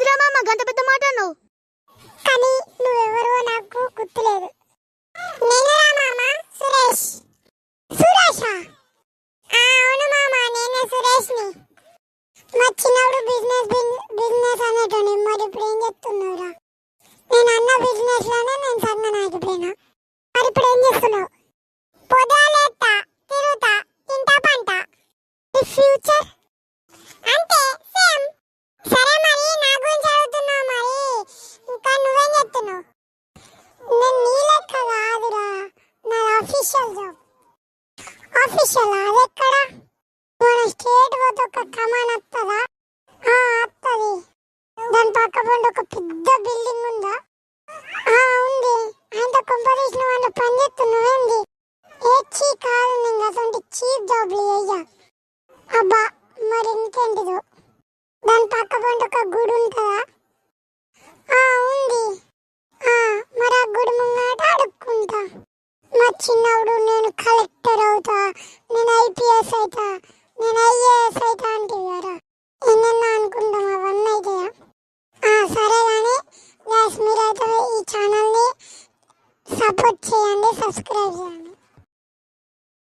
ఏంద్రా మామ గంట పెద్ద మాట నువ్వు? కానీ నువ్వెవరో నాకు గుర్తులేదు. నేనేరా మామ సురేష్. సురేషా? అవును మామ, నేనే సురేష్ని. మా చిన్నప్పుడు బిజినెస్ అనేటోని. మరి ఇప్పుడు ఏం చెప్తున్నావురా? నేను అన్న బిజినెస్ లోనే నేను సన్న ఆగిపోయినా. మరి ఇప్పుడు ఏం చేస్తున్నావు? పొదాలేస్తా, తిరుగుతా, తింటా పంట. ది ఫ్యూచర్ అంతే సేమ్. సరే మరి నా గురించి అడుగుతున్నావు, మరి ఇంకా నువ్వేం చెప్తున్నావు? నేను నీ లెక్క కాదురా, నా ఆఫీషియల్ జాబ్. ఆఫీషియల్ అదెక్కడ? మన స్టేట్ పోతే ఒక కమాన్ వస్తుందా? వస్తుంది. దాని పక్క పండు ఒక పెద్ద బిల్డింగ్ ఉందా? ఉంది. ఆయనతో కంపెనీస్ వాళ్ళు పనిచేస్తున్నావేంది? చీ కాదు, నేను అటువంటి చీప్ జాబ్లు అయ్యా. అబ్బా మరి ఇంకేంటిదో? దాని పక్క పండు ఒక గుడి ఉంటుందా? ఉంది. మరి ఆ గుడి ముంగట అడుక్కుంటా. మా చిన్నప్పుడు నేను కలెక్టర్ అవుతా, నేను ఐపీఎస్ అవుతా, నేను ఐఏఎస్ అవుతా అంటే కదా ఎన్నెన్నో అనుకుంటాం. అవన్నీ అవుతాయా? సరే కానీ మీరైతే ఈ ఛానల్ని సపోర్ట్ చేయండి, సబ్స్క్రైబ్ చేయండి.